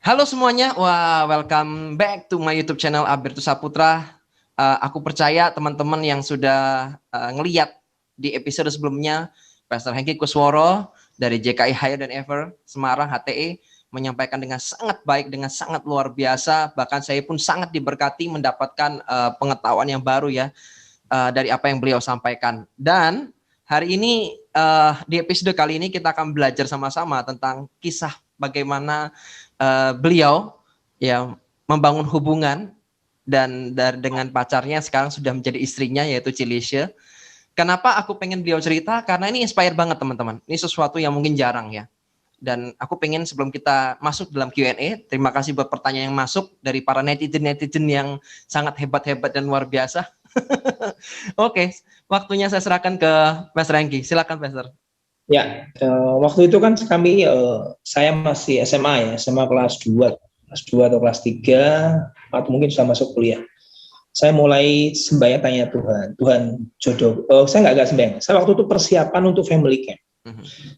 Halo semuanya, wah welcome back to my YouTube channel Albertus Saputra. Aku percaya teman-teman yang sudah ngeliat di episode sebelumnya, Pastor Hengki Kusworo dari JKI Higher Than Ever Semarang HTE menyampaikan dengan sangat baik, dengan sangat luar biasa. Bahkan saya pun sangat diberkati mendapatkan pengetahuan yang baru ya dari apa yang beliau sampaikan. Dan hari ini di episode kali ini kita akan belajar sama-sama tentang kisah bagaimana beliau ya membangun hubungan dan dengan pacarnya sekarang sudah menjadi istrinya yaitu Cilisha. Kenapa aku pengen beliau cerita? Karena ini inspire banget teman-teman. Ini sesuatu yang mungkin jarang ya. Dan aku pengen sebelum kita masuk dalam Q&A, terima kasih buat pertanyaan yang masuk dari para netizen-netizen yang sangat hebat-hebat dan luar biasa. Oke, waktunya saya serahkan ke Mas Rengki. Silakan, Pastor. Ya, waktu itu kan saya masih SMA ya, SMA kelas 2 atau kelas 3, atau mungkin sudah masuk kuliah. Saya mulai sembahyang tanya Tuhan jodoh. Saya nggak sembahyang. Saya waktu itu persiapan untuk family camp.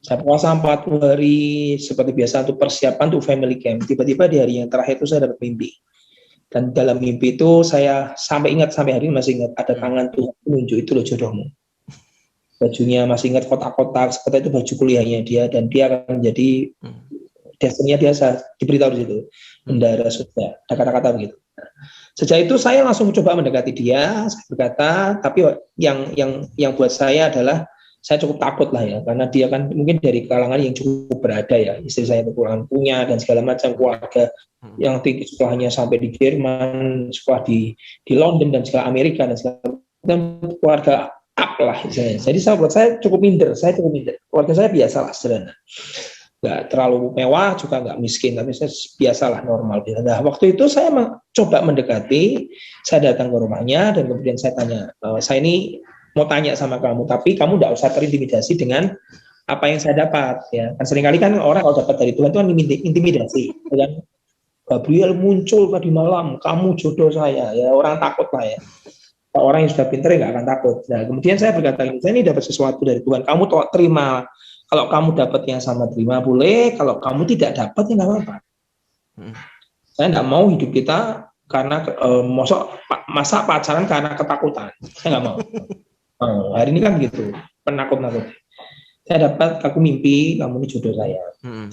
Saya puasa 40 hari seperti biasa untuk persiapan untuk family camp. Tiba-tiba di hari yang terakhir itu saya dapat mimpi. Dan dalam mimpi itu saya sampai hari ini masih ingat ada tangan Tuhan menunjuk itu loh jodohmu. Bajunya masih ingat kotak-kotak seperti itu baju kuliahnya dia, dan dia akan menjadi destiny-nya dia, diberitahu di situ bendara surga, ada kata-kata begitu. Sejak itu saya langsung coba mendekati dia, saya berkata, tapi yang buat saya adalah saya cukup takut lah ya, karena dia kan mungkin dari kalangan yang cukup berada ya, istri saya kekurangan punya dan segala macam, keluarga yang tinggi sekolahnya sampai di Jerman, sekolah di London dan segala Amerika dan segala macam, keluarga up lah misalnya. Jadi buat saya cukup minder, keluarga saya biasa lah, sederhana, nggak terlalu mewah juga nggak miskin, tapi saya biasalah, normal. Nah waktu itu saya coba mendekati, saya datang ke rumahnya dan kemudian saya tanya, saya ini mau tanya sama kamu, tapi kamu nggak usah terintimidasi dengan apa yang saya dapat ya. Kan seringkali kan orang kalau dapat dari Tuhan itu kan intimidasi, kan Gabriel muncul tadi malam, kamu jodoh saya, ya orang takut lah ya. Orang yang sudah pintar nggak akan takut. Nah, kemudian saya berkata, saya ini dapat sesuatu dari Tuhan, kamu terima. Kalau kamu dapat yang sama, terima boleh. Kalau kamu tidak dapat, ya nggak apa-apa. Saya nggak mau hidup kita karena masa pacaran karena ketakutan. Saya nggak mau. Hari ini kan gitu, penakut-nakut. Saya dapat, aku mimpi kamu ini jodoh saya.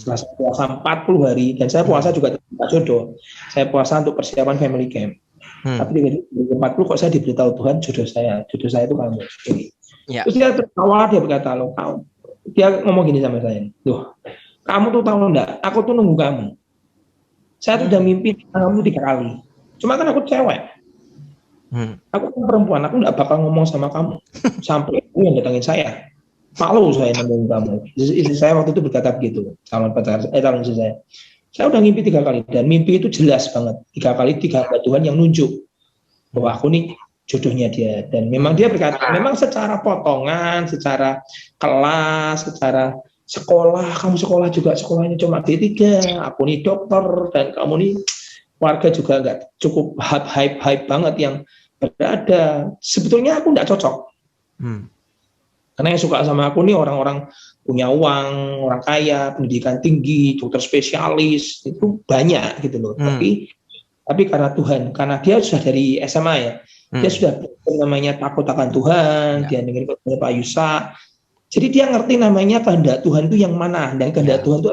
Setelah saya puasa 40 hari, dan saya puasa juga tidak jodoh. Saya puasa untuk persiapan family camp. Tapi di 40 kok saya diberitahu Tuhan jodoh saya itu kamu. Ya. Terus dia tertawa, dia berkata, loh, dia ngomong gini sama saya, loh, kamu tuh tahu enggak, aku tuh nunggu kamu. Saya tuh udah mimpi kamu 3 kali. Cuma kan aku cewek. Aku kan perempuan, aku enggak bakal ngomong sama kamu. Sampai aku yang datangin saya. Malu saya nemuin kamu. Istri saya waktu itu berkata begitu, calon istri saya. Saya udah mimpi 3 kali, dan mimpi itu jelas banget. 3 kali 3 hamba Tuhan yang nunjuk bahwa aku nih jodohnya dia. Dan memang dia berkata, memang secara potongan, secara kelas, secara sekolah, kamu sekolah juga sekolahnya cuma D3, aku nih dokter, dan kamu nih warga juga nggak cukup hype banget yang berada. Sebetulnya aku nggak cocok. Karena yang suka sama aku nih orang-orang punya uang, orang kaya, pendidikan tinggi, dokter spesialis, itu banyak gitu loh. Tapi karena Tuhan, karena dia sudah dari SMA ya, dia sudah namanya takut akan Tuhan, dia dengerin Pak Yusa. Jadi dia ngerti namanya kehendak Tuhan itu yang mana, dan kehendak Tuhan itu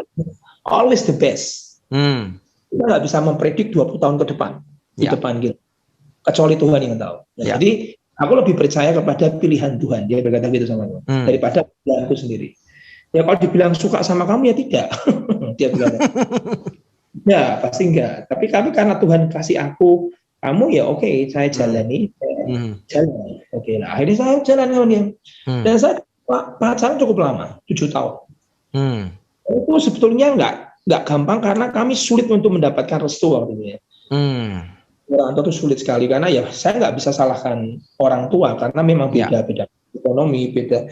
always the best. Kita nggak bisa mempredik 20 tahun ke depan, di depan gitu. Kecuali Tuhan yang tahu. Jadi aku lebih percaya kepada pilihan Tuhan, dia berkata gitu sama aku, daripada pilihanku sendiri. Ya kalau dibilang suka sama kamu ya tidak, dia bilang. Ya pasti enggak. Tapi karena Tuhan kasih aku kamu, ya oke, saya jalani, jalan. Oke lah, akhirnya saya jalan sama dia. Dan saya pacaran cukup lama, 7 tahun. Itu sebetulnya enggak gampang karena kami sulit untuk mendapatkan restu waktu itu ya. Orang tua itu sulit sekali karena ya saya nggak bisa salahkan orang tua karena memang beda ekonomi, beda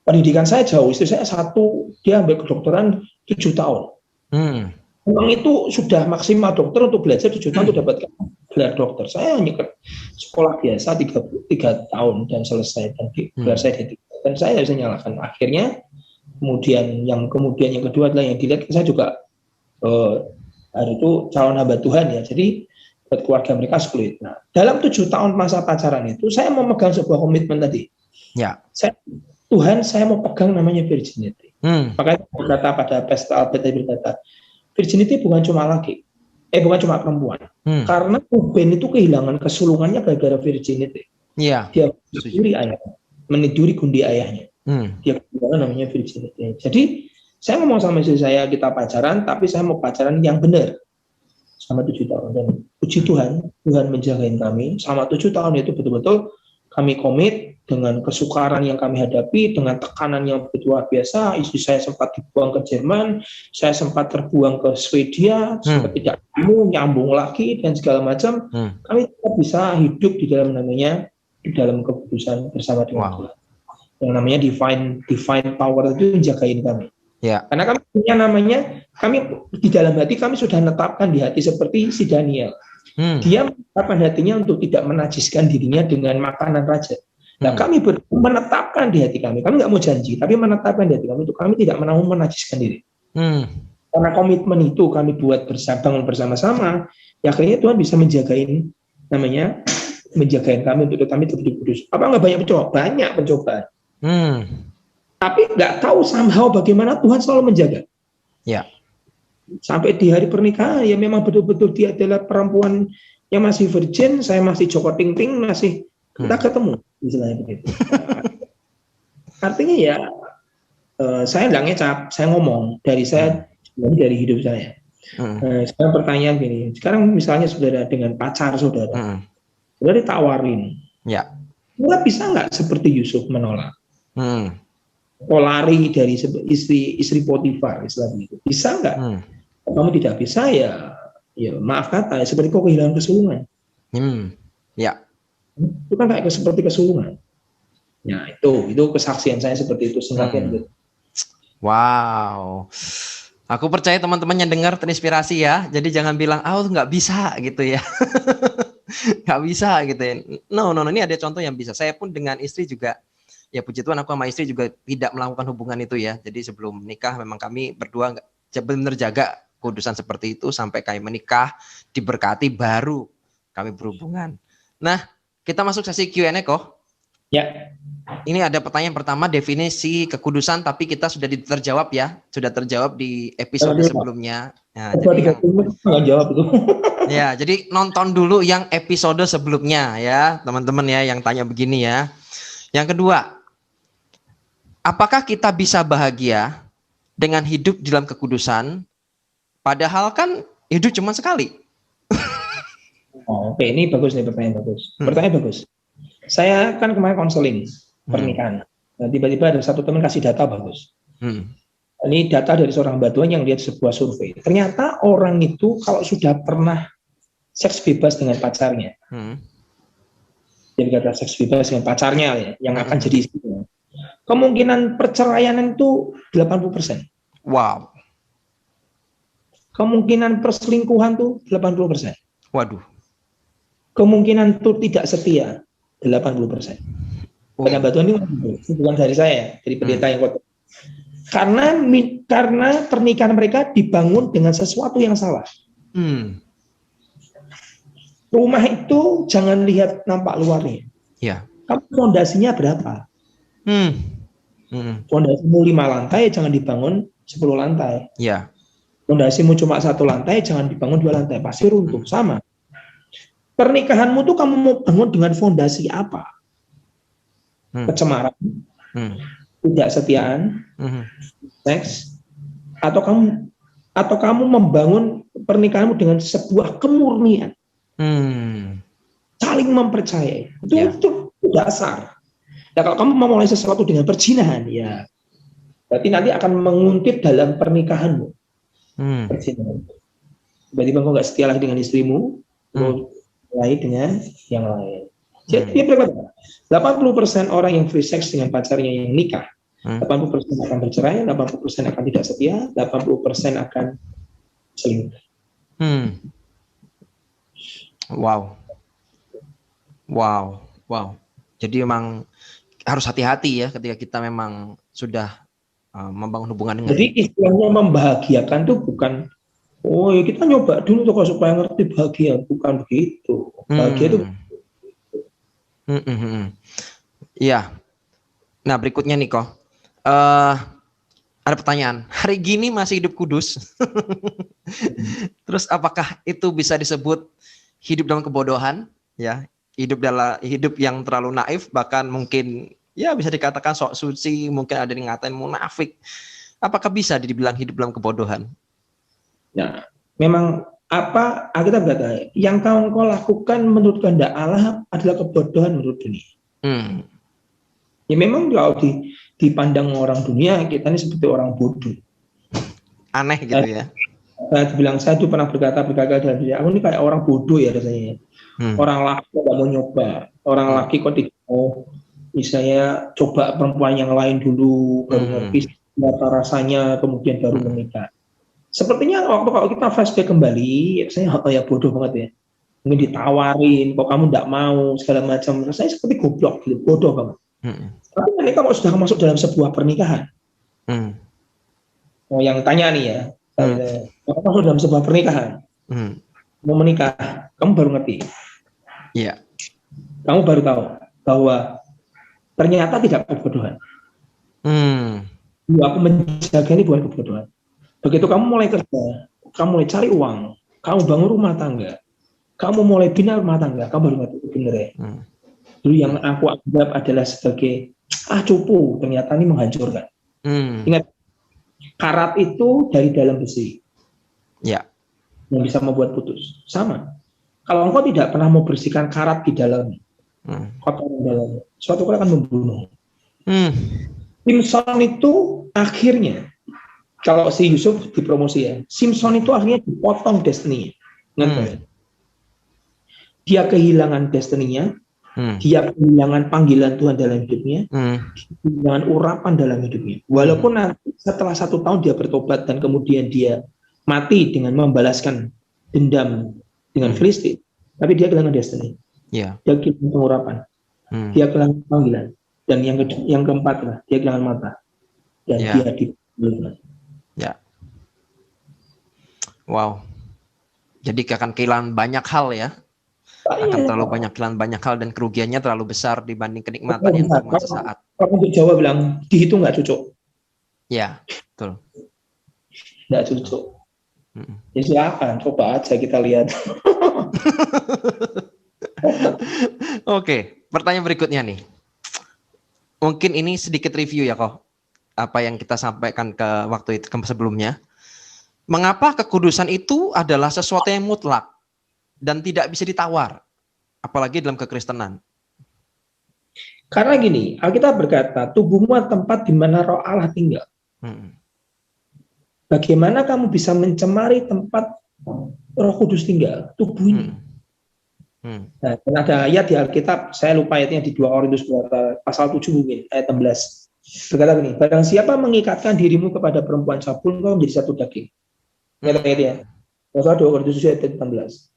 pendidikan. Saya jauh, istri saya 1, dia ambil kedokteran 7 tahun. Memang itu sudah maksimal dokter untuk belajar 7 tahun untuk dapatkan gelar dokter. Saya hanya ke sekolah biasa 3 tahun dan selesai, dan gelar saya D3. Dan saya bisa nyalakan. Akhirnya kemudian yang kedua adalah yang dilihat, saya juga Hari itu calon hamba Tuhan ya. Jadi buat keluarga mereka 10 itu. Nah, dalam 7 tahun masa pacaran itu, saya mau megang sebuah komitmen tadi. Ya. Tuhan, saya mau pegang namanya virginity. Makanya berkata pada pesta Albert tadi berkata, virginity bukan cuma laki, bukan cuma perempuan. Karena Ruben itu kehilangan kesulungannya gara-gara virginity. Iya. Dia meniduri ayahnya, meniduri gundi ayahnya. Dia kehilangan namanya virginity. Jadi saya ngomong sama istri saya, kita pacaran, tapi saya mau pacaran yang benar. Selama 7 tahun. Dan puji Tuhan, Tuhan menjagain kami. Selama 7 tahun itu betul-betul kami komit dengan kesukaran yang kami hadapi, dengan tekanan yang begitu luar biasa. Istri saya sempat dibuang ke Jerman, saya sempat terbuang ke Swedia, sempat tidak nyambung lagi, dan segala macam. Kami tetap bisa hidup di dalam namanya, di dalam keputusan bersama dengan Tuhan. Yang namanya divine power itu menjagain kami. Ya. Karena kami punya namanya, kami di dalam hati kami sudah menetapkan di hati seperti si Daniel. Dia menetapkan hatinya untuk tidak menajiskan dirinya dengan makanan raja. Nah, kami menetapkan di hati kami nggak mau janji, tapi menetapkan di hati kami untuk kami tidak mau menajiskan diri. Karena komitmen itu kami buat bangun bersama-sama, ya akhirnya Tuhan bisa menjagain namanya, menjagain kami untuk kami tetap kudus. Apa nggak banyak pencobaan? Banyak pencobaan. Tapi nggak tahu somehow bagaimana Tuhan selalu menjaga. Ya. Sampai di hari pernikahan, ya memang betul-betul dia adalah perempuan yang masih virgin, saya masih Joko Ting-Ting, masih kita ketemu, misalnya begitu. Artinya ya, saya nggak ngecap, saya ngomong dari hidup saya. Sekarang pertanyaan gini, sekarang misalnya saudara dengan pacar saudara, saudara ditawarin, ya, saudara bisa nggak seperti Yusuf menolak? Lari dari istri Potifar, Islam itu bisa nggak? Kamu tidak bisa ya maaf kata, seperti kau kehilangan kesulungan. Ya, itu kan kayak seperti kesulungan. Ya itu kesaksian saya seperti itu singkatnya. Wow, aku percaya teman-teman yang dengar terinspirasi ya. Jadi jangan bilang, nggak bisa gitu ya. Nggak bisa gitu ya. No, ini ada contoh yang bisa. Saya pun dengan istri juga. Ya puji Tuhan aku sama istri juga tidak melakukan hubungan itu ya. Jadi sebelum menikah memang kami berdua benar-benar jaga kudusan seperti itu sampai kami menikah, diberkati baru kami berhubungan. Nah, kita masuk sesi Q&A kok. Ya. Ini ada pertanyaan pertama, definisi kekudusan, tapi kita sudah terjawab ya. Sudah terjawab di episode sebelumnya. Nah, jadi jawab itu. Ya, jadi nonton dulu yang episode sebelumnya ya, teman-teman ya yang tanya begini ya. Yang kedua, apakah kita bisa bahagia dengan hidup dalam kekudusan, padahal kan hidup cuma sekali? Oke, ini bagus nih, pertanyaan bagus. Pertanyaan bagus. Saya kan kemarin konseling pernikahan. Nah, tiba-tiba ada satu teman kasih data bagus. Ini data dari seorang batuan yang lihat sebuah survei. Ternyata orang itu kalau sudah pernah seks bebas dengan pacarnya, jadi kata seks bebas dengan pacarnya ya, yang akan jadi istrinya, kemungkinan perceraian itu 80%. Wow. Kemungkinan perselingkuhan tuh 80%. Waduh. Kemungkinan tuh tidak setia 80%. Karena batuan ini bukan dari saya, dari pendeta yang kotor. Karena pernikahan mereka dibangun dengan sesuatu yang salah. Rumah itu jangan lihat nampak luarnya. Ya. Kamu fondasinya berapa? Fondasimu 5 lantai, jangan dibangun 10 lantai. Ya. Fondasimu cuma 1 lantai, jangan dibangun 2 lantai, pasti runtuh. Sama. Pernikahanmu tuh kamu mau bangun dengan fondasi apa? Kecemaran, ketidaksetiaan, seks, atau kamu membangun pernikahanmu dengan sebuah kemurnian, saling mempercayai. Itu dasar. Nah, kalau kamu memulai sesuatu dengan perzinahan, ya berarti nanti akan menguntit dalam pernikahanmu. Perzinahan. Tiba-tiba kau nggak setia lagi dengan istrimu, mulai dengan yang lain. Jadi 80% orang yang free sex dengan pacarnya yang nikah, 80% akan bercerai, 80% akan tidak setia, 80% akan selingkuh. Wow. Jadi memang harus hati-hati ya ketika kita memang sudah membangun hubungan dengan. Jadi istilahnya membahagiakan itu bukan Oh ya kita nyoba dulu tuh kalau supaya ngerti bahagia, bukan begitu. Bahagia itu Iya. Nah, berikutnya nih kok. Ada pertanyaan. Hari gini masih hidup kudus. Terus apakah itu bisa disebut hidup dalam kebodohan? Ya, hidup yang terlalu naif, bahkan mungkin ya bisa dikatakan sok suci, mungkin ada yang ngatain munafik. Apakah bisa dibilang hidup dalam kebodohan? Nah, memang apa kita berkata yang kau lakukan menurut kehendak Allah adalah kebodohan menurut dunia. Ya memang kalau dipandang orang dunia kita ini seperti orang bodoh. Aneh gitu ya. Saya tuh pernah berkata dalam diri aku ini kayak orang bodoh ya rasanya. Orang laki nggak mau nyoba, orang laki kok tidak mau misalnya coba perempuan yang lain dulu baru ngerti rasanya kemudian baru menikah. Sepertinya waktu kalau kita flashback kembali, saya ya bodoh banget ya. Mungkin ditawarin, kok kamu tidak mau segala macam. Rasanya seperti goblok, gitu, bodoh banget. Tapi nanti kalau sudah masuk dalam sebuah pernikahan, yang tanya nih ya, kalau masuk dalam sebuah pernikahan, mau menikah, kamu baru ngerti. Iya. Kamu baru tahu bahwa ternyata tidak kebodohan. Aku menjaga ini bukan kebodohan. Begitu kamu mulai kerja, kamu mulai cari uang, kamu bangun rumah tangga, kamu mulai bina rumah tangga, kamu baru ngerti bener ya. Dulu yang aku anggap adalah sebagai cupu, ternyata ini menghancurkan. Ingat, karat itu dari dalam besi. Ya. Yang bisa membuat putus. Sama. Kalau engkau tidak pernah membersihkan karat di dalam, kotor di dalamnya, suatu kali akan membunuh. Simpson itu akhirnya, kalau si Yusuf dipromosi ya, Simpson itu akhirnya dipotong destiny-nya. Dia kehilangan destiny-nya, dia kehilangan panggilan Tuhan dalam hidupnya, kehilangan urapan dalam hidupnya. Walaupun nanti setelah 1 tahun dia bertobat dan kemudian dia mati dengan membalaskan dendam dengan Filistin, tapi dia kehilangan destiny. Dia kehilangan pengurapan, dia kehilangan panggilan, dan yang keempat lah, dia kehilangan mata, dan dia dibunuh. Ya. Wow. Jadi akan kehilangan banyak hal ya. Akan terlalu kehilangan banyak hal dan kerugiannya terlalu besar dibanding kenikmatan yang cuma sesaat. Kalau untuk Jawa bilang dihitung nggak cocok. Ya, betul. Nggak cocok. Ya silakan, coba aja kita lihat. Oke, pertanyaan berikutnya nih. Mungkin ini sedikit review ya kok. Apa yang kita sampaikan ke waktu itu sebelumnya. Mengapa kekudusan itu adalah sesuatu yang mutlak dan tidak bisa ditawar, apalagi dalam kekristenan? Karena gini, Alkitab berkata, tubuhmu tempat di mana Roh Allah tinggal. Bagaimana kamu bisa mencemari tempat Roh Kudus tinggal? Tubuh ini. Nah, dan ada ayat di Alkitab, saya lupa ayatnya di 2 Korintus pasal 7 mungkin, ayat 16. Berkata begini, barang siapa mengikatkan dirimu kepada perempuan cabul, kau menjadi satu daging. Ayat-ayatnya. Pasal 2 Korintus ayat 16.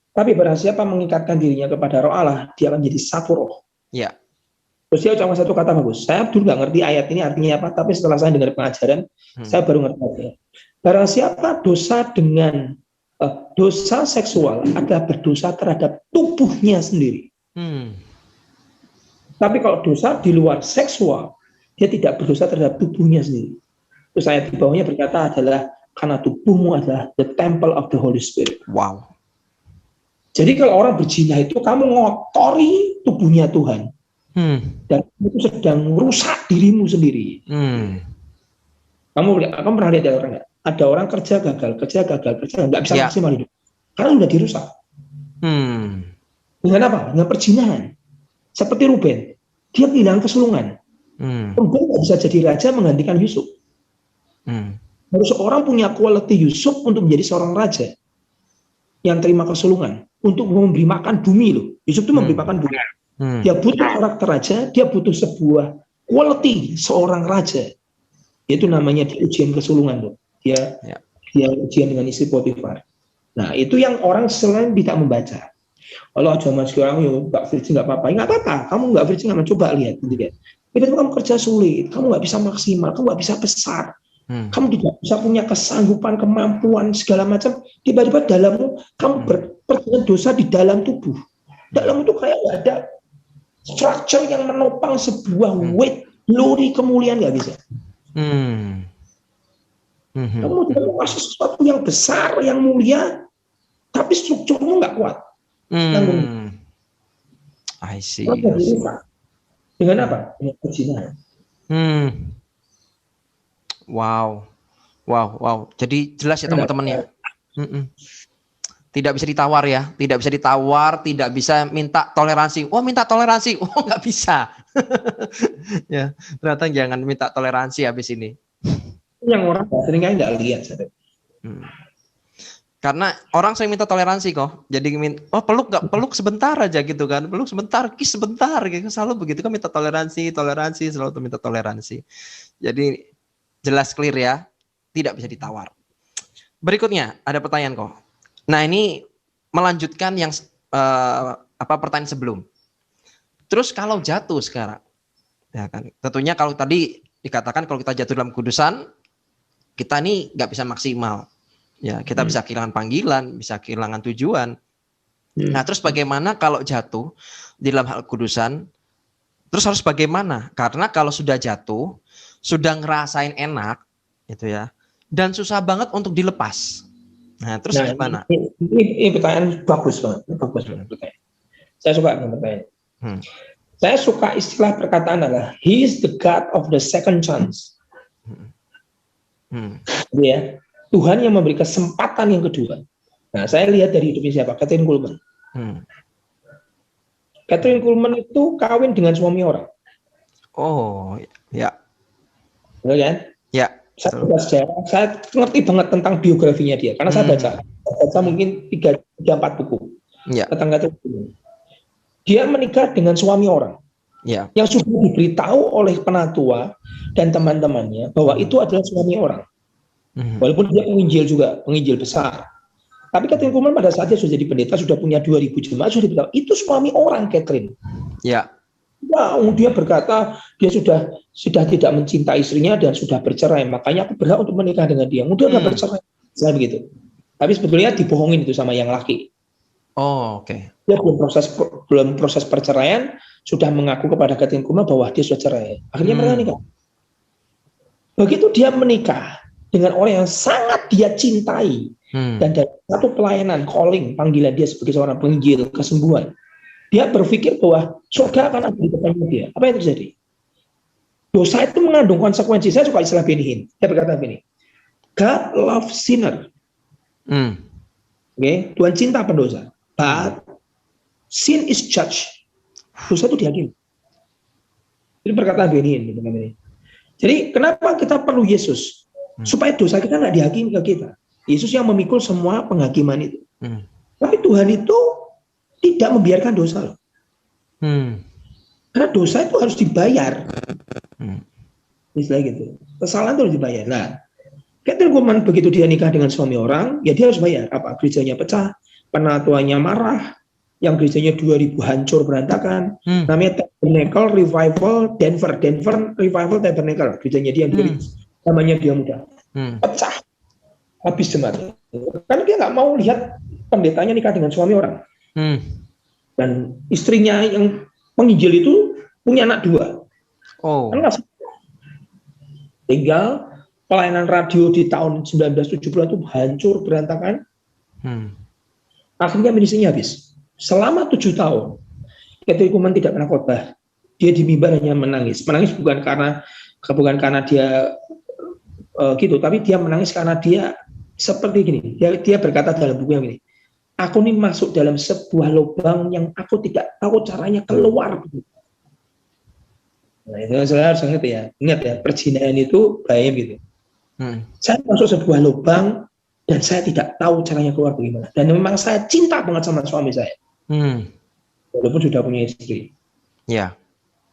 Tapi barang siapa mengikatkan dirinya kepada Roh Allah, dia akan menjadi satu roh. Ya. Terus dia ucapkan satu kata bagus. Saya dulu nggak ngerti ayat ini artinya apa, tapi setelah saya dengar pengajaran, saya baru ngerti artinya. Barang siapa dosa seksual adalah berdosa terhadap tubuhnya sendiri. Tapi kalau dosa di luar seksual, dia tidak berdosa terhadap tubuhnya sendiri. Terus ayat di bawahnya berkata adalah karena tubuhmu adalah the temple of the Holy Spirit. Wow. Jadi kalau orang berzina itu kamu ngotori tubuhnya Tuhan. Dan itu sedang merusak dirimu sendiri. Kamu pernah lihat orang nggak? Ada orang kerja gagal, nggak bisa maksimal hidup. Karena sudah dirusak. Dengan apa? Dengan perzinahan. Seperti Ruben, dia kehilangan kesulungan. Ruben nggak bisa jadi raja menggantikan Yusuf. Harus seorang punya quality Yusuf untuk menjadi seorang raja yang terima kesulungan untuk memberi makan bumi loh. Yusuf itu memberi makan bumi. Dia butuh karakter raja, dia butuh sebuah quality seorang raja. Itu namanya di ujian kesulungan loh. Dia ujian dengan istri Potifar. Nah itu yang orang selain tidak membaca. Kalau zaman sekarang nggak virgin nggak apa-apa, nggak apa-apa. Kamu nggak virgin nggak coba lihat, gitu kan. Itu kamu kerja sulit, kamu nggak bisa maksimal, kamu nggak bisa besar. Kamu tidak bisa punya kesanggupan, kemampuan, segala macam. Tiba-tiba dalammu, kamu berbuat dosa di dalam tubuh. Dalam itu kayak nggak ada structure yang menopang sebuah weight, glory, kemuliaan, nggak bisa. Kamu tidak menguasai sesuatu yang besar, yang mulia, tapi strukturmu nggak kuat. I see. Dengan apa? Dengan perzinahan. Wow. Jadi jelas ya teman-teman ya. Tidak bisa ditawar ya, tidak bisa minta toleransi. Minta toleransi, nggak bisa. Ya, ternyata jangan minta toleransi habis ini. Yang orang seringkali nggak lihat. Karena orang sering minta toleransi kok. Jadi peluk sebentar aja gitu kan. Peluk sebentar, kiss sebentar gitu. Selalu begitu kan minta toleransi, selalu minta toleransi. Jadi jelas clear ya, tidak bisa ditawar. Berikutnya ada pertanyaan kok. Nah, ini melanjutkan yang pertanyaan sebelum. Terus kalau jatuh sekarang, ya kan? Tentunya kalau tadi dikatakan kalau kita jatuh dalam kudusan, kita ini nggak bisa maksimal. Ya, kita bisa kehilangan panggilan, bisa kehilangan tujuan. Nah, terus bagaimana kalau jatuh di dalam hal kudusan? Terus harus bagaimana? Karena kalau sudah jatuh, sudah ngerasain enak, gitu ya, dan susah banget untuk dilepas. Nah, terus gimana? Ini pertanyaan bagus banget. Pertanyaan. Saya suka dengan pertanyaan. Saya suka istilah perkataan adalah He is the God of the second chance. Ya, Tuhan yang memberi kesempatan yang kedua. Nah, saya lihat dari hidupnya siapa? Kathryn Kuhlman. Kathryn Kuhlman itu kawin dengan suami orang. Oh, ya. Betul kan? Ya. Saya ngerti banget tentang biografinya dia, karena saya baca mungkin 3-4 buku tentang Kathryn Kuhlman. Dia menikah dengan suami orang, yang sudah diberitahu oleh penatua dan teman-temannya bahwa itu adalah suami orang. Walaupun dia penginjil besar. Tapi Kathryn Kuhlman pada saat dia sudah jadi pendeta, sudah punya 2000 jemaat, sudah diberitahu itu suami orang Kathryn. Ya. Wow, dia berkata dia sudah tidak mencintai istrinya dan sudah bercerai, makanya aku berhak untuk menikah dengan dia. Udah bercerai, saya begitu. Tapi sebetulnya dibohongin itu sama yang laki. Oh, oke. Dia belum proses perceraian sudah mengaku kepada Kathryn Kuhlman bahwa dia sudah cerai. Akhirnya mereka nikah. Begitu dia menikah dengan orang yang sangat dia cintai dan dari satu pelayanan calling panggilan dia sebagai seorang penginjil kesembuhan. Dia berpikir bahwa surga akan ada di depannya dia. Apa yang terjadi? Dosa itu mengandung konsekuensi. Saya suka istilah Benny Hinn. Dia berkata begini, God loves sinner. Okay? Tuhan cinta pendosa. But sin is judged. Dosa itu dihakimi. Ini perkataan Benny Hinn. Jadi kenapa kita perlu Yesus? Supaya dosa kita nggak dihakimi ke kita. Yesus yang memikul semua penghakiman itu. Tapi Tuhan itu tidak membiarkan dosa. Karena dosa itu harus dibayar. Misalnya gitu. Kesalahan itu harus dibayar. Nah, Kathryn Kuhlman begitu dia nikah dengan suami orang, ya dia harus bayar. Apa? Gerejanya pecah, penatuannya marah, yang gerejanya 2000 hancur berantakan. Namanya Tabernacle Revival Denver Revival Tabernacle. Gerejanya dia yang namanya dia muda. Pecah. Habis jemaat. Karena dia nggak mau lihat pendetanya nikah dengan suami orang. Dan istrinya yang penginjil itu punya anak 2. Tinggal pelayanan radio di tahun 1970 itu hancur berantakan. Akhirnya ministrinya habis. Selama 7 tahun Kathryn Kuhlman tidak pernah khotbah. Dia di mimbar hanya menangis. Menangis bukan karena dia gitu, tapi dia menangis karena dia seperti gini. Dia berkata dalam buku yang ini, aku ini masuk dalam sebuah lubang yang aku tidak tahu caranya keluar. Nah, itu saya harus ingat ya, perzinahan itu bahaya gitu. Saya masuk sebuah lubang dan saya tidak tahu caranya keluar bagaimana. Dan memang saya cinta banget sama suami saya, walaupun sudah punya istri.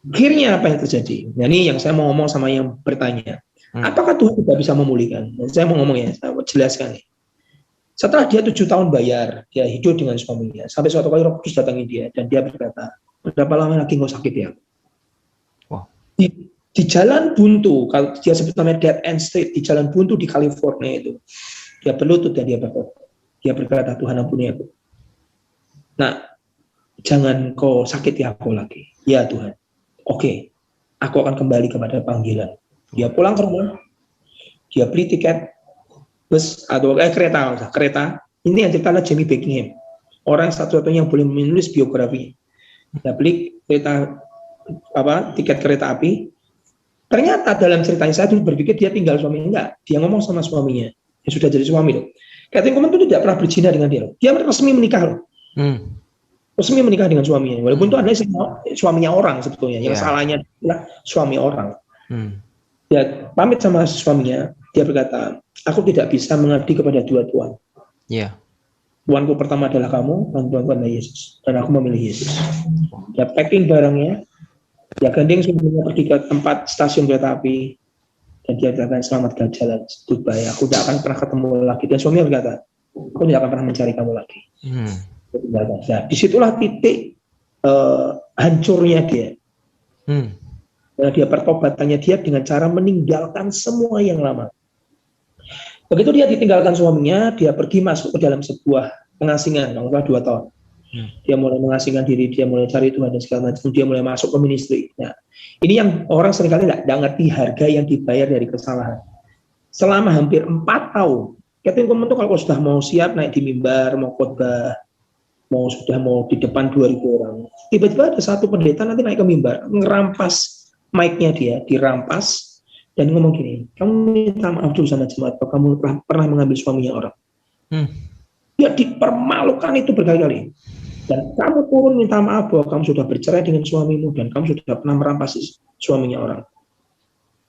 Akhirnya apa yang terjadi? Nah, ini yang saya mau ngomong sama yang bertanya. Apakah Tuhan tidak bisa memulihkan? Dan saya mau ngomong ya, saya mau jelaskan nih. Setelah dia 7 tahun bayar, dia hidup dengan suaminya. Sampai suatu kali Roh Kudus datangi dia dan dia berkata, berapa lama lagi engkau sakit ya? Di jalan buntu, kalau dia sebut namanya Dead End Street, di jalan buntu di California itu, dia berlutut dan dia berkata, Tuhan ampuni aku. Nah, jangan kau sakiti aku lagi. Ya Tuhan, oke, aku akan kembali kepada panggilan. Dia pulang ke rumah, dia beli tiket bus atau kereta. Ini yang ceritakan Jamie Buckingham, orang satu-satunya yang boleh menulis biografi. Dia beli tiket kereta api. Ternyata dalam ceritanya saya dulu berpikir dia tinggal suaminya, enggak. Dia ngomong sama suaminya, yang sudah jadi suami loh. Catherine Kuhlman itu tidak pernah berzina dengan dia loh. Dia resmi menikah loh. Resmi menikah dengan suaminya. Walaupun itu adalah suaminya orang sebetulnya. Yang salahnya adalah suami orang. Dia pamit sama suaminya, dia berkata, aku tidak bisa mengabdi kepada dua tuan. Tuanku pertama adalah kamu, dan tuanku adalah Yesus. Dan aku memilih Yesus. Dia packing barangnya, dia gandeng semuanya pergi ke tempat stasiun kereta api, dan dia berkata, selamat jalan, goodbye, aku tidak akan pernah ketemu lagi. Dan suaminya berkata, aku tidak akan pernah mencari kamu lagi. Nah, disitulah titik hancurnya dia. Nah, dia pertobatannya dia dengan cara meninggalkan semua yang lama. Begitu dia ditinggalkan suaminya, dia pergi masuk ke dalam sebuah pengasingan, selama 2 tahun. Dia mulai mengasingkan diri, dia mulai cari Tuhan dan segala macam, dia mulai masuk ke ministry. Nah, ini yang orang seringkali tidak ngerti harga yang dibayar dari kesalahan. Selama hampir 4 tahun, Catherine Kuhlman itu kalau sudah mau siap naik di mimbar, mau khotbah, sudah mau di depan 2.000 orang, tiba-tiba ada satu pendeta nanti naik ke mimbar, ngerampas mic-nya dia, dirampas, dan ngomong gini, kamu minta maaf dulu sama jemaat, kamu pernah mengambil suaminya orang. Dia dipermalukan itu berkali-kali. Dan kamu turun minta maaf bahwa kamu sudah bercerai dengan suamimu dan kamu sudah pernah merampas suaminya orang.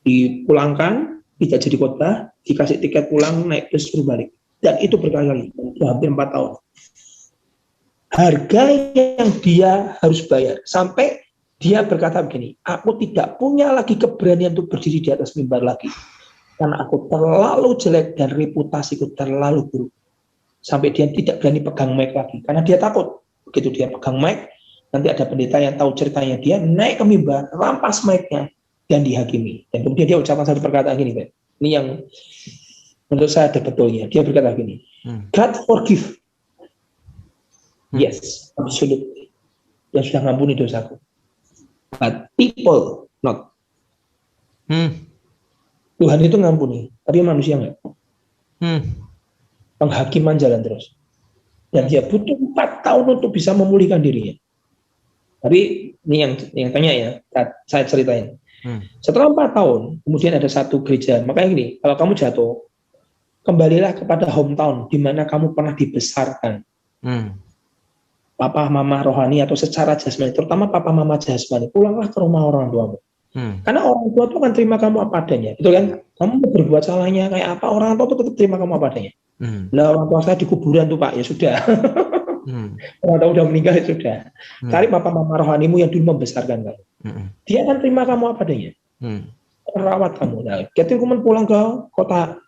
Dipulangkan, tidak jadi khotbah, dikasih tiket pulang, naik bus suruh balik. Dan itu berkali-kali, itu hampir 4 tahun. Harga yang dia harus bayar, sampai dia berkata begini, aku tidak punya lagi keberanian untuk berdiri di atas mimbar lagi. Karena aku terlalu jelek dan reputasiku terlalu buruk. Sampai dia tidak berani pegang mic lagi, karena dia takut. Begitu dia pegang mic, nanti ada pendeta yang tahu ceritanya, dia naik ke mimbar, rampas mic-nya, dan dihakimi. Dan kemudian dia ucapkan satu perkataan gini, Pak. Ini yang menurut saya ada betulnya. Dia berkata gini, God forgive. Yes, absolutely. Dia sudah ngampuni dosaku. But people not. Tuhan itu ngampuni, tapi manusia enggak. Penghakiman jalan terus. Dan dia butuh 4 tahun untuk bisa memulihkan dirinya. Tapi ini yang tanya ya, saya ceritain. Setelah 4 tahun, kemudian ada satu gereja. Makanya gini, kalau kamu jatuh, kembalilah kepada hometown di mana kamu pernah dibesarkan. Papa, mama rohani atau secara jasmani, terutama papa, mama jasmani, pulanglah ke rumah orang tuamu. Karena orang tua itu kan terima kamu apa adanya, betul kan? Kamu berbuat salahnya kayak apa, orang tua itu tetap terima kamu apa adanya. Nah, orang tua saya di kuburan tuh Pak, ya sudah. Orang tua udah meninggal, ya sudah. Cari papa mama rohanimu yang dulu membesarkan kamu. Dia akan terima kamu apa adanya. Merawat kamu. Nah, Catherine Kuhlman pulang ke kota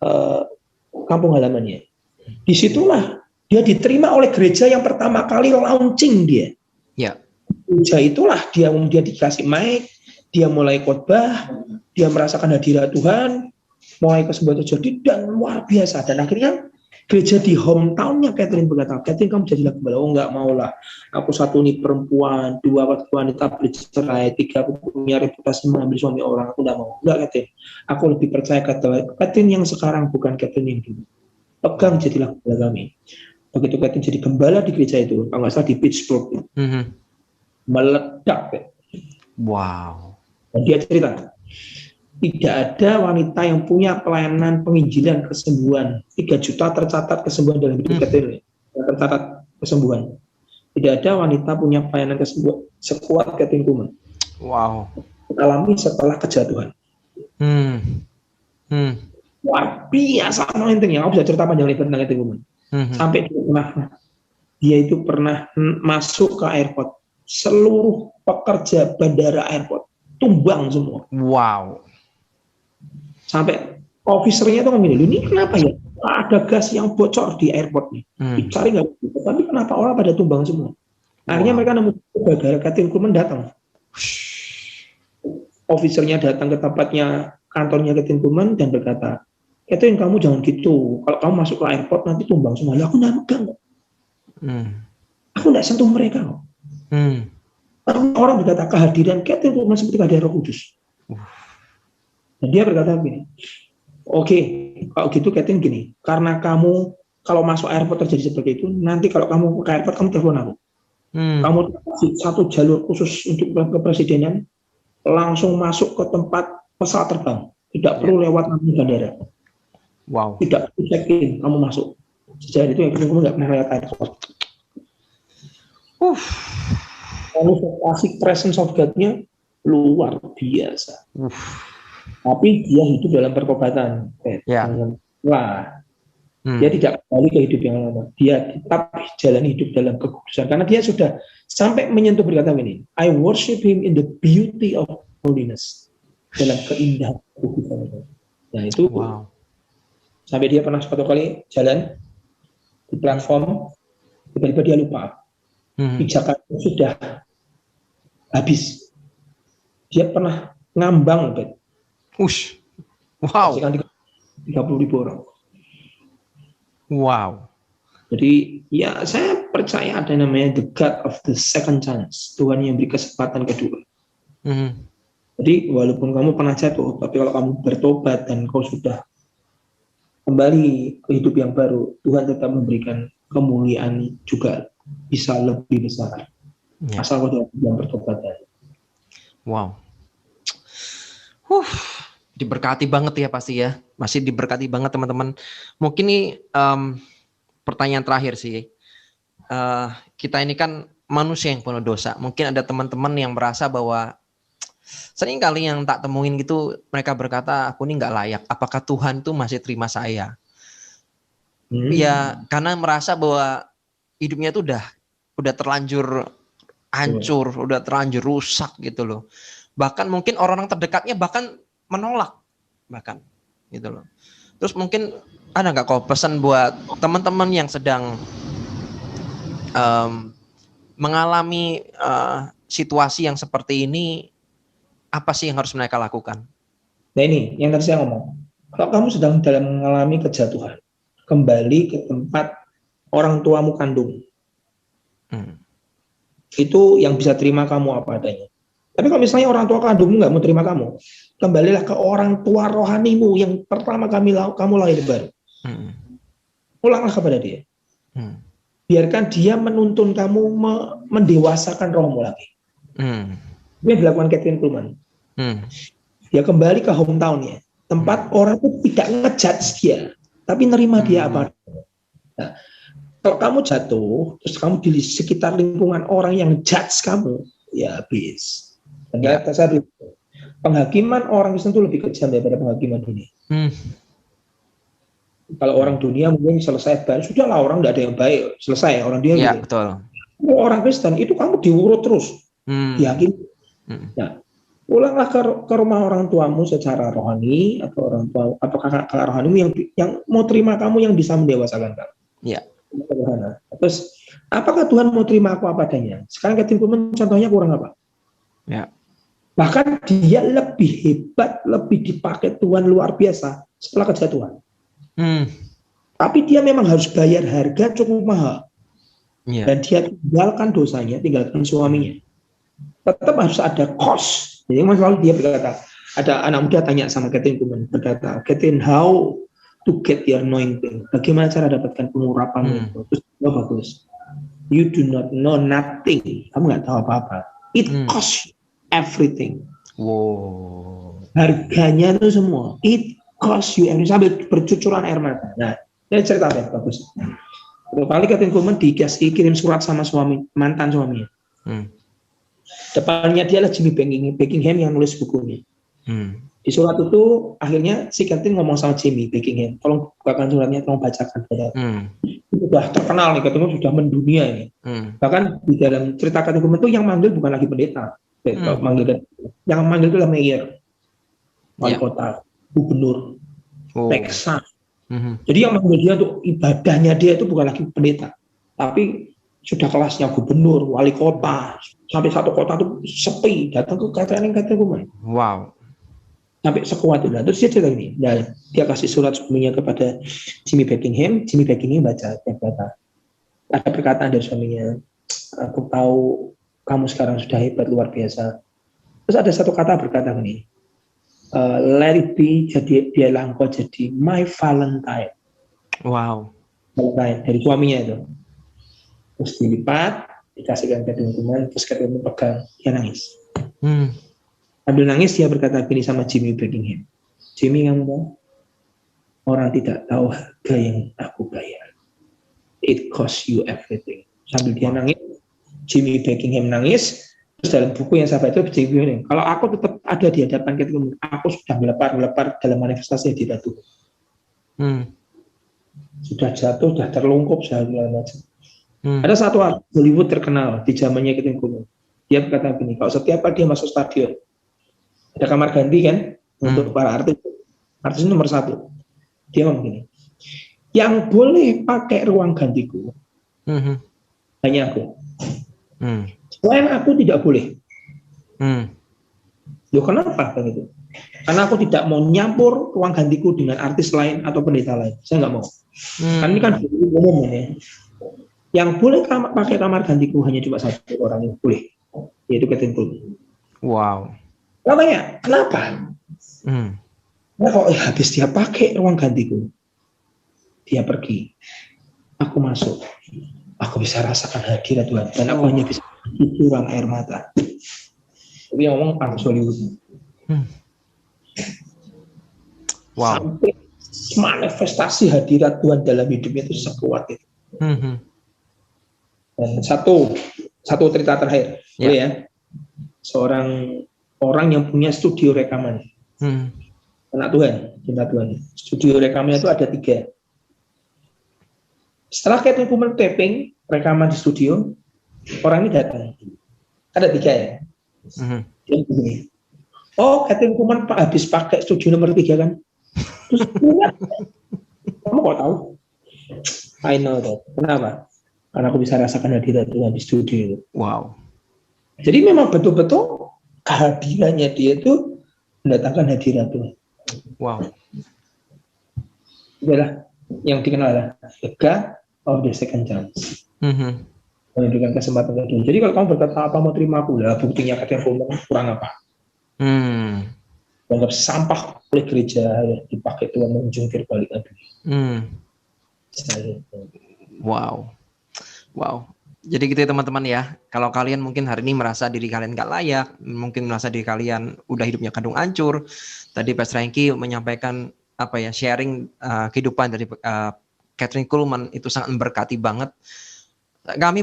kampung halamannya. Disitulah dia diterima oleh gereja yang pertama kali launching dia. Gereja itulah dia kemudian dikasih mic, dia mulai khotbah, dia merasakan hadirat Tuhan, mulai kesembuhan terjadi dan luar biasa. Dan akhirnya gereja di hometownnya Catherine berkata, Catherine kamu jadilah gembala. Oh enggak maulah, aku satu ini perempuan, 2 wanita bercerai, 3 aku punya reputasi mengambil suami orang, aku enggak mau. Enggak Catherine, aku lebih percaya kata Catherine yang sekarang bukan Catherine yang dulu. Pegang jadilah gembala kami. Begitu Catherine jadi gembala di gereja itu, kalau nggak salah di Pittsburgh, meledak. Wow. Dan dia cerita, tidak ada wanita yang punya pelayanan penginjilan kesembuhan. 3 juta tercatat kesembuhan dalam hidup Catherine. Tercatat kesembuhan. Tidak ada wanita punya pelayanan kesembuhan sekuat Catherine Kuhlman. Wow. Alami setelah kejatuhan. Luar biasa pentingnya. Aku bisa cerita panjang lebar tentang Catherine Kuhlman. Sampai dia itu pernah masuk ke airport. Seluruh pekerja bandara airport tumbang semua. Wow. Sampai officernya itu ngomong ini kenapa ya? Ada gas yang bocor di airport nih. Dicari nggak bisa. Tapi kenapa orang pada tumbang semua? Akhirnya mereka nemu gara-gara Catherine Kuhlman datang. officernya datang ke tempatnya kantornya Catherine Kuhlman dan berkata, Catherine kamu jangan gitu, kalau kamu masuk ke airport nanti tumbang semuanya. Aku nggak megang kok. Aku nggak sentuh mereka kok. Orang berkata kehadiran Catherine Kuhlman seperti kehadiran Roh Kudus. Dan dia berkata begini, oke, kalau gitu Catherine gini, karena kamu kalau masuk airport terjadi seperti itu, nanti kalau kamu ke airport kamu telepon aku. Kamu kasih satu jalur khusus untuk kepresidenan, langsung masuk ke tempat pesawat terbang, tidak perlu lewat nanti bandara. Wow. Tidak perlu check-in, kamu masuk. Sejak itu yang kamu nggak pernah lihat airport. Kamu kasih presence of God-nya luar biasa. Tapi dia hidup dalam pertobatan. Wah, dia tidak kembali ke hidup yang lama. Dia tetap jalan hidup dalam kekudusan. Karena dia sudah sampai menyentuh berkata ini, I worship him in the beauty of holiness. Dalam keindahan kekudusan. Nah itu, sampai dia pernah suatu kali jalan di platform, tiba-tiba dia lupa. Pijakannya sudah habis. Dia pernah ngambang, Bet. Wow. 30.000 orang. Wow. Jadi ya saya percaya ada namanya the God of the second chance. Tuhan yang beri kesempatan kedua. Jadi walaupun kamu pernah jatuh, tapi kalau kamu bertobat dan kau sudah kembali ke hidup yang baru, Tuhan tetap memberikan kemuliaan juga bisa lebih besar. Asal kau dalam pertobatan. Wow. Diberkati banget ya pasti ya. Masih diberkati banget teman-teman. Mungkin nih pertanyaan terakhir sih. Kita ini kan manusia yang penuh dosa. Mungkin ada teman-teman yang merasa bahwa sering kali yang tak temuin gitu, mereka berkata, aku ini nggak layak. Apakah Tuhan tuh masih terima saya? Ya, karena merasa bahwa hidupnya tuh udah terlanjur hancur, udah terlanjur rusak gitu loh. Bahkan mungkin orang-orang terdekatnya bahkan menolak, bahkan gitu loh. Terus mungkin ada nggak kau pesan buat teman-teman yang sedang mengalami situasi yang seperti ini, apa sih yang harus mereka lakukan? Nah ini yang tadi saya ngomong, kalau kamu sedang dalam mengalami kejatuhan, kembali ke tempat orang tuamu kandung. Itu yang bisa terima kamu apa adanya. Tapi kalau misalnya orang tua kandungmu nggak mau terima kamu, kembalilah ke orang tua rohanimu yang pertama kamu lahir baru. Pulanglah kepada dia. Biarkan dia menuntun kamu mendewasakan rohmu lagi. Ini dilakukan Catherine Kuhlman. Dia kembali ke hometown-nya, tempat orang itu tidak ngejudge dia, tapi nerima dia apa. Nah, kalau kamu jatuh, terus kamu di sekitar lingkungan orang yang judge kamu, ya habis. Dan penghakiman orang Kristen itu lebih kejam daripada penghakiman dunia. Kalau orang dunia mungkin selesai baik, sudahlah orang tidak ada yang baik, selesai orang dia. Ya, betul. Orang Kristen itu kamu diurut terus, dihakimi. Nah, pulanglah ke rumah orang tuamu secara rohani atau orang tua atau kakak rohanimu yang mau terima kamu, yang bisa mendewasakan kamu. Ya. Terus, apakah Tuhan mau terima aku apa adanya? Sekarang Catherine Kuhlman contohnya kurang apa? Ya. Bahkan dia lebih hebat, lebih dipakai Tuhan luar biasa setelah kejatuhan. Tapi dia memang harus bayar harga cukup mahal. Dan dia tinggalkan dosanya, tinggalkan suaminya. Tetap harus ada cost. Jadi selalu dia berkata, ada anak muda tanya sama Catherine Kuhlman, berkata, Catherine, how to get your anointing? Bagaimana cara dapatkan pengurapan itu? Terus bagus. You do not know nothing. Kamu nggak tahu apa-apa. It costs everything. Wow. Harganya itu semua. It costs you everything. Sambil bercucuran air mata. Nah, ini cerita apa? Bagus. Satu kali Catherine Kuhlman dikirim surat sama mantan suaminya. Depannya dia adalah Jimmy Buckingham yang nulis bukunya. Di surat itu akhirnya si Catherine ngomong sama Jimmy Buckingham, tolong bukakan suratnya, tolong bacakan. Sudah terkenal nih, Catherine sudah mendunia ini. Bahkan di dalam cerita Catherine Kuhlman itu yang manggil bukan lagi pendeta, yang manggil itu adalah mayor, wali kota, gubernur, Texas. Jadi yang manggil dia untuk ibadahnya dia itu bukan lagi pendeta, tapi sudah kelasnya gubernur, wali kota, sampai satu kota tuh sepi, datang ke catering man. Wow. Sampai sekuat itu. Terus dia cerita gini, dia kasih surat suaminya kepada Jimmy Buckingham baca, dia kata, ada perkataan dari suaminya, aku tahu kamu sekarang sudah hebat, luar biasa. Terus ada satu kata berkata gini, let it be, jadi biarlah engkau jadi my Valentine. Wow. Valentine dari suaminya itu. Terus dilipat, dikasihkan ke teman-teman, terus ketemu pegang, dia nangis. Sambil nangis dia berkata gini sama Jimmy Buckingham, Jimmy, kamu tahu, orang tidak tahu harga yang aku bayar. It costs you everything. Sambil dia nangis, Jimmy Buckingham nangis. Terus dalam buku yang saya baca, Jimmy, kalau aku tetap ada di hadapan kita, aku sudah melepar dalam manifestasi di batu. Sudah jatuh, sudah terlungkup, segala macam. Ada satu artis Hollywood terkenal di zamannya kita kuno. Dia berkata begini, kalau setiap kali dia masuk stadion, ada kamar ganti kan untuk para artis. Artis nomor 1. Dia ngomong begini, yang boleh pakai ruang gantiku hanya aku. Selain aku tidak boleh. Loh, kenapa begitu? Karena aku tidak mau nyampur ruang gantiku dengan artis lain atau pendeta lain. Saya nggak mau. Kan ini kan umum ya. Yang boleh pakai kamar gantiku hanya cuma satu orang yang boleh, yaitu Catherine Coleman. Wow. Katanya, kenapa? Nah, kalau habis dia pakai ruang gantiku, dia pergi, aku masuk, aku bisa rasakan hadirat Tuhan, dan aku hanya bisa curang air mata. Tapi yang ngomong artis Hollywood. Wow. Sampai manifestasi hadirat Tuhan dalam hidupnya itu sekuat itu. Dan satu cerita terakhir, boleh ya? Seorang orang yang punya studio rekaman, anak Tuhan, cinta Tuhan. Studio rekamannya itu ada 3. Setelah Catherine Coleman taping rekaman di studio, orang ini datang. Ada 3 ya. Dia begini, oh Catherine Coleman habis pakai studio nomor 3 kan? Terus kamu kok tahu? I know that. Kenapa? Karena aku bisa rasakan hadirat Tuhan di studio itu. Wow. Jadi memang betul-betul kehadirannya dia itu mendatangkan hadirat Tuhan. Wow. Itulah yang dikenal adalah the God of the second chance. Memberikan kesempatan kedua. Jadi kalau kamu berkata apa mau terima aku, lah buktinya Catherine Coleman kurang apa? Dianggap sampah oleh gereja, dipakai Tuhan menjungkir balik lagi. Wow. Jadi gitu ya teman-teman ya. Kalau kalian mungkin hari ini merasa diri kalian gak layak, mungkin merasa diri kalian udah hidupnya kadung hancur. Tadi Pastor Hengki menyampaikan sharing kehidupan dari Catherine Coleman itu sangat memberkati banget. Kami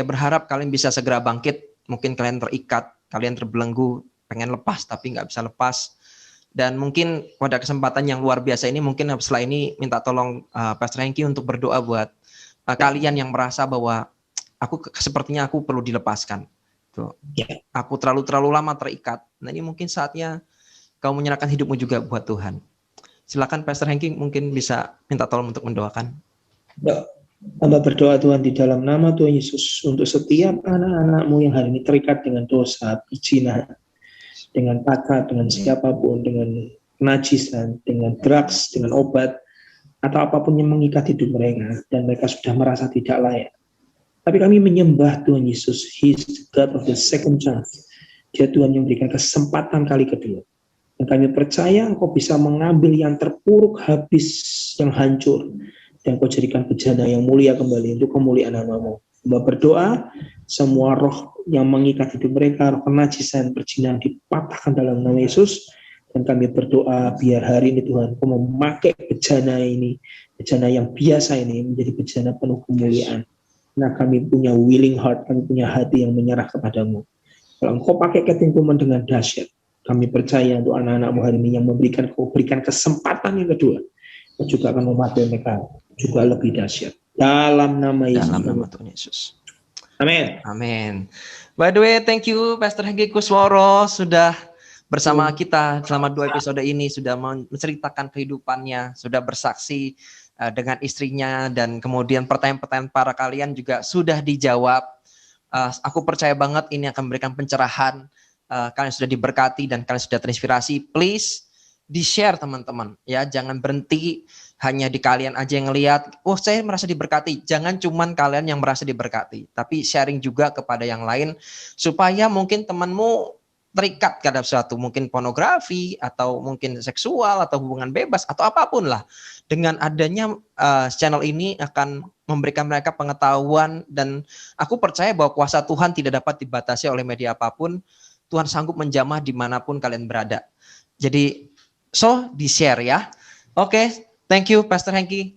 berharap kalian bisa segera bangkit. Mungkin kalian terikat, kalian terbelenggu, pengen lepas tapi nggak bisa lepas. Dan mungkin pada kesempatan yang luar biasa ini, mungkin setelah ini minta tolong Pastor Hengki untuk berdoa buat kalian yang merasa bahwa sepertinya aku perlu dilepaskan. Tuh. Aku terlalu lama terikat. Nah ini mungkin saatnya kau menyerahkan hidupmu juga buat Tuhan. Silakan Pastor Hengki mungkin bisa minta tolong untuk mendoakan. Hamba berdoa Tuhan di dalam nama Tuhan Yesus untuk setiap anak-anak-Mu yang hari ini terikat dengan dosa, perzinahan, dengan takat, dengan siapapun, dengan kenajisan, dengan drugs, dengan obat, atau apapun yang mengikat hidup mereka, dan mereka sudah merasa tidak layak. Tapi kami menyembah Tuhan Yesus, He is the God of the second chance. Dia Tuhan yang memberikan kesempatan kali kedua. Dan kami percaya Engkau bisa mengambil yang terpuruk habis, yang hancur, dan Engkau jadikan bejana yang mulia kembali untuk kemuliaan nama-Mu. Hamba berdoa, semua roh yang mengikat hidup mereka, roh kenajisan, perzinahan dipatahkan dalam nama Yesus. Dan kami berdoa biar hari ini Tuhan Kau memakai bejana ini, bejana yang biasa ini menjadi bejana penuh kemuliaan. Nah kami punya willing heart, kami punya hati yang menyerah kepadamu. Kalau Engkau pakai Catherine Coleman dengan dahsyat, kami percaya untuk anak-anak-Mu hari ini yang Kau berikan kesempatan yang kedua, Kau juga akan memakai mereka juga lebih dahsyat. Dalam nama Yesus. Dalam nama Tuhan Yesus. Amin. By the way, thank you Pastor Hengki Kusworo sudah bersama kita selama 2 episode ini, sudah menceritakan kehidupannya, sudah bersaksi dengan istrinya, dan kemudian pertanyaan-pertanyaan para kalian juga sudah dijawab. Aku percaya banget ini akan memberikan pencerahan. Kalian sudah diberkati dan kalian sudah terinspirasi. Please di-share teman-teman ya, jangan berhenti hanya di kalian aja yang ngelihat, oh saya merasa diberkati. Jangan cuman kalian yang merasa diberkati, tapi sharing juga kepada yang lain supaya mungkin temanmu terikat terhadap sesuatu, mungkin pornografi atau mungkin seksual atau hubungan bebas atau apapun lah. Dengan adanya channel ini akan memberikan mereka pengetahuan, dan aku percaya bahwa kuasa Tuhan tidak dapat dibatasi oleh media apapun. Tuhan sanggup menjamah dimanapun kalian berada. Jadi di-share ya. Oke, thank you Pastor Hengki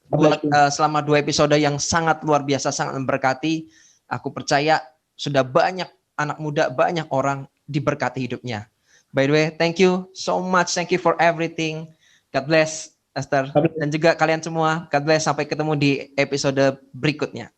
buat selama 2 episode yang sangat luar biasa, sangat memberkati. Aku percaya sudah banyak anak muda, banyak orang diberkati hidupnya. By the way, thank you so much. Thank you for everything. God bless, Esther. Dan juga kalian semua. God bless. Sampai ketemu di episode berikutnya.